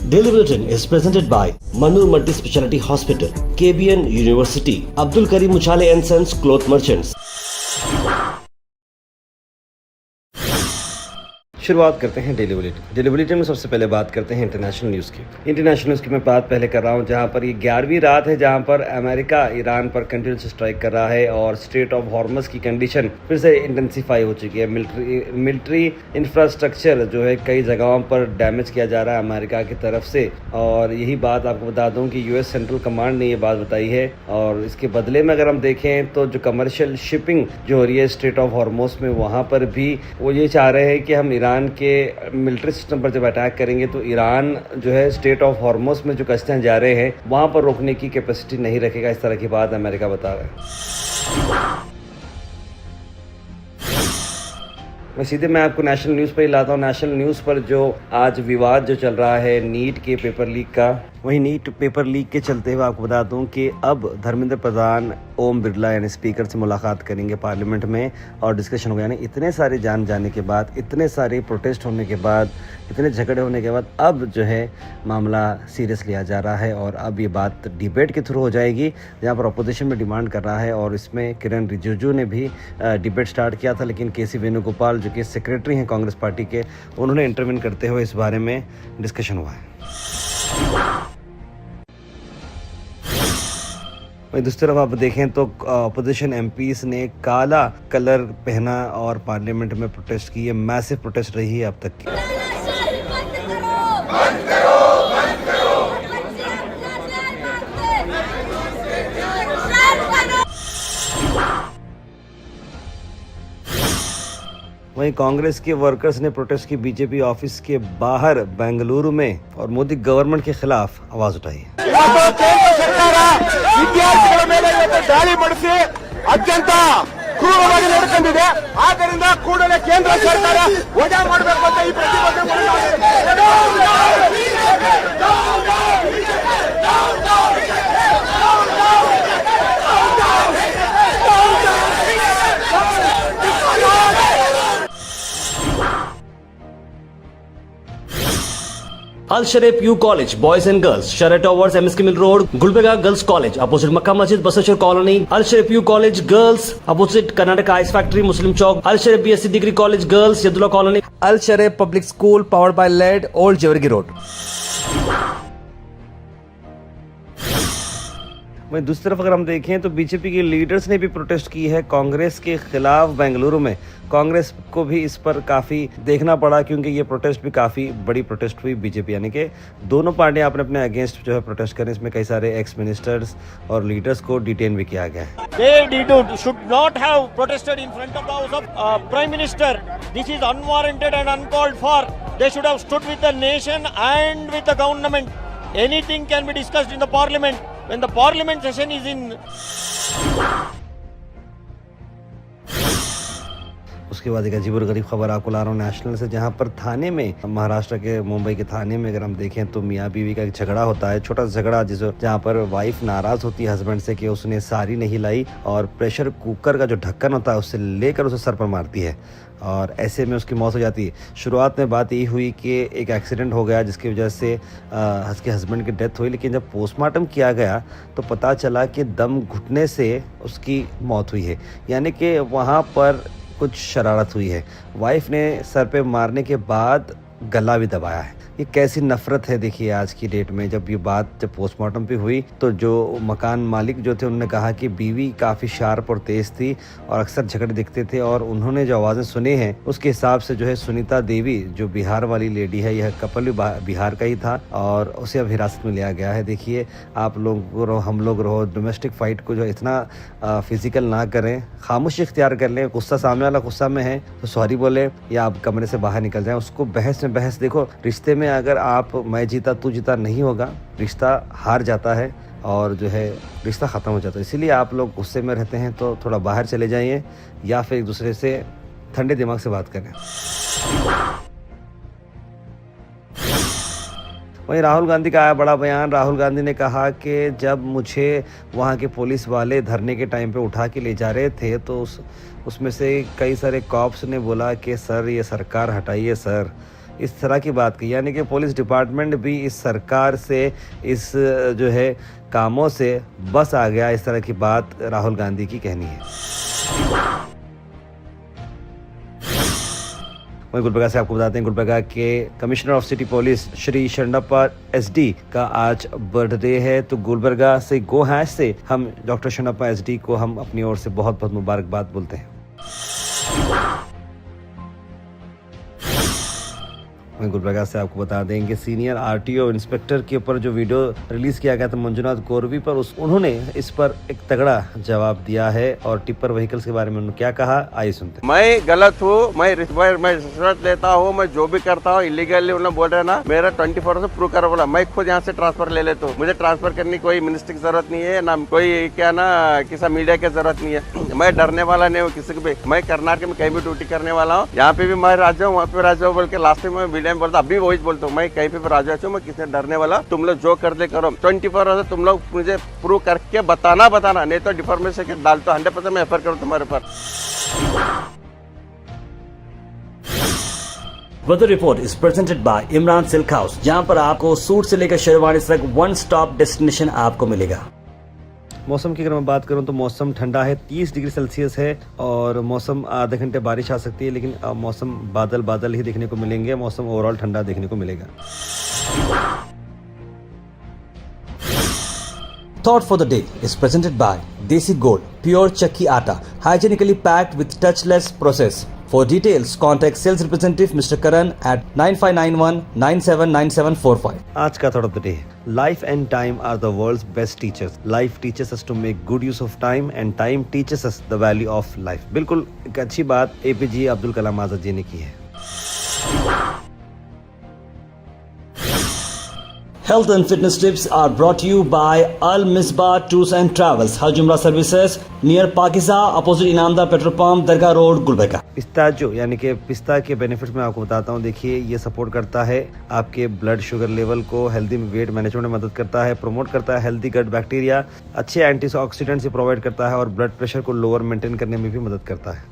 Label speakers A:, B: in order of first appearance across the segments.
A: Daily Bulletin is presented by Manur Multi Speciality Hospital, KBN University, Abdul Karim Uchale and Sons Cloth Merchants.
B: शुरुआत करते हैं daily bulletin में सबसे पहले बात करते हैं इंटरनेशनल न्यूज़ की मैं बात पहले कर रहा हूं जहां पर ये 11वीं रात है जहां पर अमेरिका ईरान पर कंटिन्यूस स्ट्राइक कर रहा है और स्ट्रेट ऑफ हॉर्मस की कंडीशन फिर से इंटेंसीफाई हो चुकी है। मिलिट्री इंफ्रास्ट्रक्चर जो है कई जगहों पर डैमेज किया जा रहा है अमेरिका की तरफ से, और यही बात आपको बता दूं कि यूएस सेंट्रल कमांड ने ये बात बताई है। और इसके बदले में अगर हम देखें तो जो कमर्शियल शिपिंग जो हो रही है स्ट्रेट ऑफ हॉर्मस में, वहाँ पर भी वो ये चाह रहे हैं कि हम ईरान के मिलिट्री सिस्टम पर जब अटैक करेंगे तो ईरान जो है स्ट्रेट ऑफ हॉर्मस में जो कश्तियां जा रहे हैं वहां पर रोकने की कैपेसिटी नहीं रखेगा। इस तरह की बात अमेरिका बता रहा है। सीधे मैं आपको नेशनल न्यूज़ पर ही लाता हूँ। नेशनल न्यूज़ पर जो आज विवाद जो चल रहा है नीट के पेपर लीक का, वहीं नीट पेपर लीक के चलते हुए आपको बता दूं कि अब धर्मेंद्र प्रधान ओम बिरला यानी स्पीकर से मुलाकात करेंगे पार्लियामेंट में और डिस्कशन होगा। यानी इतने सारे जान जाने के बाद, इतने सारे प्रोटेस्ट होने के बाद, इतने झगड़े होने के बाद अब जो है मामला सीरियस लिया जा रहा है और अब ये बात डिबेट के थ्रू हो जाएगी जहाँ पर अपोजिशन में डिमांड कर रहा है। और इसमें किरण रिजिजू ने भी डिबेट स्टार्ट किया था, लेकिन के.सी. वेणुगोपाल जो कि सेक्रेटरी हैं कांग्रेस पार्टी के, उन्होंने इंटरवीन करते हुए इस बारे में डिस्कशन हुआ है। दूसरी तरफ आप देखें तो अपोजिशन एमपीज ने काला कलर पहना और पार्लियामेंट में प्रोटेस्ट की। ये मैसिव प्रोटेस्ट रही है अब तक की। वहीं कांग्रेस के वर्कर्स ने प्रोटेस्ट की बीजेपी ऑफिस के बाहर बेंगलुरु में और मोदी गवर्नमेंट के खिलाफ आवाज उठाई।
C: ವಿದ್ಯಾರ್ಥಿಗಳ ಮೇಲೆ ಇವತ್ತು ದಾಳಿ ಮಾಡಿಸಿ ಅತ್ಯಂತ ಕ್ರೂರವಾಗಿ ನಡೆದುಕೊಂಡಿದೆ. ಆದ್ದರಿಂದ ಕೂಡಲೇ ಕೇಂದ್ರ ಸರ್ಕಾರ ವಜಾ ಮಾಡಬೇಕು ಅಂತ ಈ ಪ್ರತಿಭಟನೆ
A: Al Sharif U College, Boys and Girls, Sharia Towers, MSK Mill Road, Gulbega Girls College, opposite Makkah Masjid, Basashar Colony. Al Sharif U College Girls, opposite Karnataka Ice Factory, Muslim Chowk. Al Sharif BSc Degree College Girls, Yadullah Colony.
D: Al Sharif Public School, powered by LED, Old Jawargi Road.
B: वहीं दूसरी तरफ अगर हम देखें तो BJP के leaders ने भी प्रोटेस्ट की है कांग्रेस के खिलाफ बेंगलुरु में। कांग्रेस को भी इस पर काफ़ी देखना पड़ा क्योंकि ये प्रोटेस्ट भी काफ़ी बड़ी प्रोटेस्ट हुई। बीजेपी यानी कि दोनों पार्टियां अपने अपने अगेंस्ट जो है प्रोटेस्ट करें। इसमें कई सारे एक्स मिनिस्टर्स और लीडर्स को डिटेन भी किया गया है।
E: They should not have protested in front of the house of Prime Minister. This is unwarranted and uncalled for. They should have stood with the nation and with the government. Anything can be discussed in the parliament. When the parliament session is in.
B: उसके बाद एक अजीब और गरीब खबर आपको ला रहा हूँ नेशनल से, जहाँ पर थाने में, महाराष्ट्र के मुंबई के थाने में अगर हम देखें तो मियाँ बीवी का एक झगड़ा होता है, छोटा सा झगड़ा जहाँ पर वाइफ नाराज होती है हस्बैंड से कि उसने साड़ी नहीं लाई और प्रेशर कुकर का जो ढक्कन होता है उससे लेकर उसे सर पर मारती है और ऐसे में उसकी मौत हो जाती है। शुरुआत में बात यही हुई कि एक एक्सीडेंट हो गया जिसकी वजह से उसके हस्बैंड की डेथ हुई, लेकिन जब पोस्टमार्टम किया गया तो पता चला कि दम घुटने से उसकी मौत हुई है। यानी कि वहाँ पर कुछ शरारत हुई है। वाइफ ने सर पे मारने के बाद गला भी दबाया है। ये कैसी नफरत है देखिए आज की डेट में। जब पोस्टमार्टम पे हुई तो जो मकान मालिक जो थे उन्होंने कहा कि बीवी काफ़ी शार्प और तेज़ थी और अक्सर झगड़े दिखते थे और उन्होंने जो आवाज़ें सुनी हैं उसके हिसाब से जो है सुनीता देवी जो बिहार वाली लेडी है, यह कपल भी बिहार का ही था और उसे अब हिरासत में लिया गया है। देखिए आप लोग रहो, हम लोग रहो, डोमेस्टिक फाइट को जो इतना फिजिकल ना करें, खामोशी इख्तियार कर लें। गुस्सा सामने वाला गुस्सा में है तो सॉरी बोले या आप कमरे से बाहर निकल जाएं। उसको बहस में बहस, देखो रिश्ते में अगर आप मैं जीता तू जीता नहीं होगा, रिश्ता हार जाता है और जो है रिश्ता ख़त्म हो जाता है। इसीलिए आप लोग गुस्से में रहते हैं तो थोड़ा बाहर चले जाइए या फिर एक दूसरे से ठंडे दिमाग से बात करें। वहीं राहुल गांधी का आया बड़ा बयान। राहुल गांधी ने कहा कि जब मुझे वहाँ के पुलिस वाले धरने के टाइम पे उठा के ले जा रहे थे तो उसमें से कई सारे कॉप्स ने बोला कि सर ये सरकार हटाइए सर, इस तरह की बात की, यानी कि पुलिस डिपार्टमेंट भी इस सरकार से, इस जो है कामों से बस आ गया, इस तरह की बात राहुल गांधी की कहनी है। वहीं गुलबर्गा से आपको बताते हैं, गुलबर्गा के commissioner of city police Shri Sharanappa SD का आज बर्थडे है। तो गुलबर्गा से गो हैश से हम डॉक्टर शरणप्पा SD को हम अपनी ओर से बहुत बहुत मुबारकबाद बोलते हैं। वहीं गुलबर्गा से आपको बता दें कि सीनियर RTO इंस्पेक्टर के ऊपर जो वीडियो रिलीज किया गया था मंजुनाथ गोरवी पर, उन्होंने इस पर एक तगड़ा जवाब दिया है और टिप्पर व्हीकल्स के बारे में उन्होंने क्या कहा, आइए सुनते हैं।
C: मैं गलत हूँ, मैं रिश्वत लेता हूँ, मैं जो भी करता हूँ इलीगली, उन्होंने बोल रहे ना मेरा 24 से प्रूव करो, बोला मैं खुद यहाँ से ट्रांसफर ले लेता हूँ। मुझे ट्रांसफर करने की कोई मिनिस्टर की जरूरत नहीं है, ना कोई क्या ना किसी मीडिया की जरूरत नहीं है। मैं डरने वाला नहीं हूँ किसी को भी। मैं कर्नाटक में कहीं भी ड्यूटी करने वाला हूँ, यहाँ पे भी मैं राजा हूँ, वहाँ पे राजा हूँ बोल के लास्ट में मैं बोलता, अभी वही बोलता हूँ, मैं कहीं पे राजा हूँ, मैं किसने डरने वाला। तुम लोग जो कर दे करो, 24 से तुम लोग मुझे प्रूव करके बताना, नहीं तो डिफॉर्मेशन डाल तो 100% मैं एफआईआर करूँ तुम्हारे पर।
A: Weather report is presented by Imran Silk House, जहां पर आपको सूट से लेकर शेरवानी तक वन स्टॉप डेस्टिनेशन आपको मिलेगा।
B: मौसम की अगर मैं बात करूं तो मौसम ठंडा है, 30 डिग्री सेल्सियस है और मौसम आधे घंटे बारिश आ सकती है, लेकिन मौसम बादल ही देखने को मिलेंगे। मौसम ओवरऑल ठंडा देखने को मिलेगा।
A: Thought for the day is presented by Desi Gold, pure chakki atta, hygienically packed with touchless process. For details, contact sales representative Mr. Karan at 9591 979745.
B: आज का thought of the day, life and time are the world's best teachers. Life teaches us to make good use of time and time teaches us the value of life. बिल्कुल एक अच्छी बात APJ Abdul Kalam Azad ji ने की है।
A: Health and fitness tips are brought to you by Al Misbah Tours and Travels, Hajj Umrah Services near Pakiza, opposite Inamda Petrol Pump, Dargah Road, Gulbarga.
B: पिस्ताचो यानी कि पिस्ता के बेनिफिट्स मैं आपको बताता हूँ। देखिए, ये सपोर्ट करता है आपके ब्लड शुगर लेवल को, हेल्दी वेट मैनेजमेंट में मदद करता है, प्रमोट करता है हेल्दी गट बैक्टीरिया, अच्छे एंटीऑक्सीडेंट्स से प्रोवाइड करता है और ब्लड प्रेशर को लोअर मेंटेन करने में भी मदद करता है।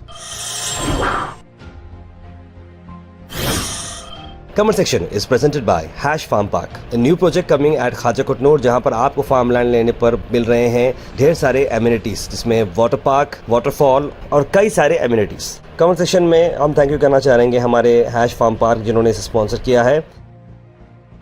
A: Comment section is presented by Hash Farm Park, a new project coming at Khaja Kotnoor, जहां पर आपको फार्म लैंड लेने पर मिल रहे हैं ढेर सारे एमिनिटीज, जिसमें वाटर पार्क, वाटरफॉल और कई सारे एमिनिटीज। कमेंट सेक्शन में हम थैंक यू करना चाहेंगे हमारे हैश फार्म पार्क जिन्होंने इसे स्पॉन्सर किया है।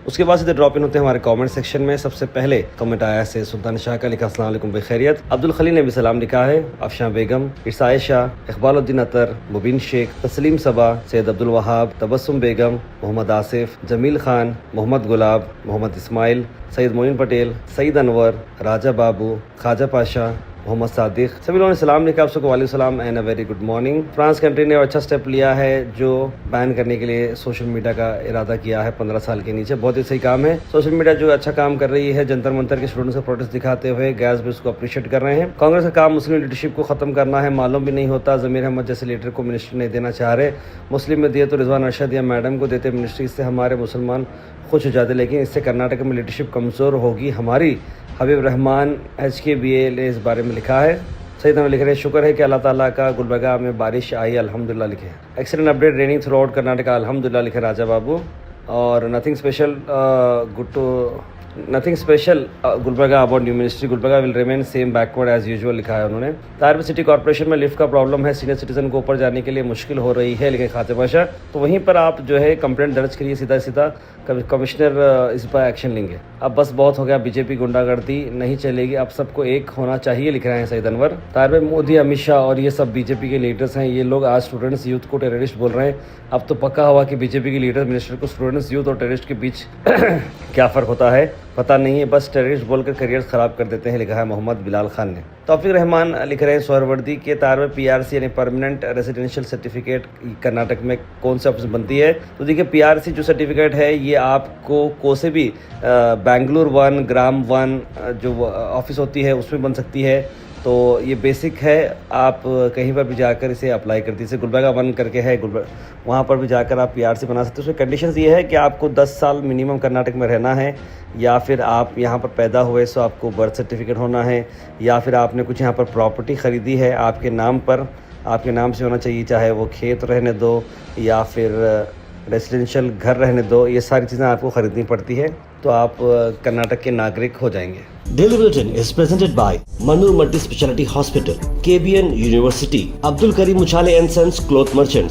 B: उसके बाद सीधे ड्रॉप इन होते हैं हमारे कमेंट सेक्शन में। सबसे पहले कमेंट आया से सुल्तान शाह का, लिखा अस्सलाम वालेकुम बखैरियत। अब्दुल खलील ने भी सलाम लिखा है। अफशां बेगम, इरसाए शाह, इकबालुद्दीन अतर, मुबीन शेख, तस्लीम सबा, सैयद अब्दुल वहाब, तबस्सुम बेगम, मोहम्मद आसिफ, जमील खान, मोहम्मद गुलाब, मोहम्मद इस्माइल, सैयद मोइन पटेल, सईद अनवर, राजा बाबू, ख्वाजा पाशा, मोहम्मद सादिक, सभी लोगों ने सलाम लिखा। आप सबको वालेकुम सलाम and a very good morning. France country ने अच्छा स्टेप लिया है जो बैन करने के लिए सोशल मीडिया का इरादा किया है 15 साल के नीचे। बहुत ही सही काम है। सोशल मीडिया जो अच्छा काम कर रही है, जंतर मंतर के स्टूडेंट्स का प्रोटेस्ट दिखाते हुए गैस भी उसको अप्रिशिएट कर रहे हैं। कांग्रेस का काम मुस्लिम लीडरशिप को खत्म करना है, मालूम भी नहीं होता जमीर अहमद जैसे लीडर को मिनिस्ट्री नहीं देना चाह रहे। मुस्लिम में दिए तो रिजवान अरशद या मैडम को देते मिनिस्ट्री, इससे हमारे मुसलमान खुश हो जाते, लेकिन इससे कर्नाटक में लीडरशिप कमज़ोर होगी हमारी। हबीब रहमान HKBA ने इस बारे में लिखा है। सही तरह लिख रहे हैं, शुक्र है कि अल्लाह ताला का गुलबर्गा में बारिश आई, अल्हम्दुलिल्लाह लिखे। Accident update, raining throughout Karnataka, अल्हम्दुलिल्लाह लिखे राजा बाबू। और nothing special nothing special Gulbarga about new ministry, Gulbarga will remain same backward as usual लिखा है उन्होंने। तारबी सिटी कॉर्पोरेशन में लिफ्ट का प्रॉब्लम है, सीनियर सिटीजन को ऊपर जाने के लिए मुश्किल हो रही है, लेकिन खाते बाशा तो वहीं पर आप जो है कंप्लेंट दर्ज करिए, सीधा सीधा कमिश्नर इस पर एक्शन लेंगे। अब बस बहुत हो गया, बीजेपी गुंडागर्दी नहीं चलेगी, अब सबको एक होना चाहिए लिख रहे हैं सईद अनवर। तारबे मोदी, अमित शाह और ये सब बीजेपी के लीडर्स हैं, ये लोग आज स्टूडेंट्स यूथ को टेररिस्ट बोल रहे हैं। अब तो पक्का हुआ कि बीजेपी के लीडर मिनिस्टर को स्टूडेंट्स यूथ और टेररिस्ट के बीच क्या फ़र्क होता है पता नहीं है, बस टेररिस्ट बोलकर करियर ख़राब कर देते हैं, लिखा है मोहम्मद बिलाल खान ने। तौफीक रहमान लिख रहे हैं सोहरवर्दी के, तारवे PRC यानी परमानेंट रेजिडेंशियल सर्टिफिकेट कर्नाटक में कौन से ऑफिस बनती है? तो देखिए, PRC जो सर्टिफिकेट है ये आपको कोसे भी बेंगलुरु 1, ग्राम 1 जो ऑफिस होती है उसमें बन सकती है। तो ये बेसिक है, आप कहीं पर भी जाकर इसे अप्लाई करती है। जैसे गुलबर्गा 1 करके है, वहाँ पर भी जाकर आप PRC बना सकते हो। उसमें कंडीशंस ये है कि आपको 10 साल मिनिमम कर्नाटक में रहना है, या फिर आप यहाँ पर पैदा हुए सो आपको बर्थ सर्टिफिकेट होना है, या फिर आपने कुछ यहाँ पर प्रॉपर्टी ख़रीदी है आपके नाम पर, आपके नाम से होना चाहिए, चाहे वो खेत रहने दो या फिर रेसिडेंशियल घर रहने दो, ये सारी चीज़ें आपको खरीदनी पड़ती है, तो आप कर्नाटक के नागरिक हो जाएंगे।
A: Daily Bulletin is presented by Manur Multi Speciality Hospital, KBN University, Abdul Karim Uchale and Sons Cloth Merchants.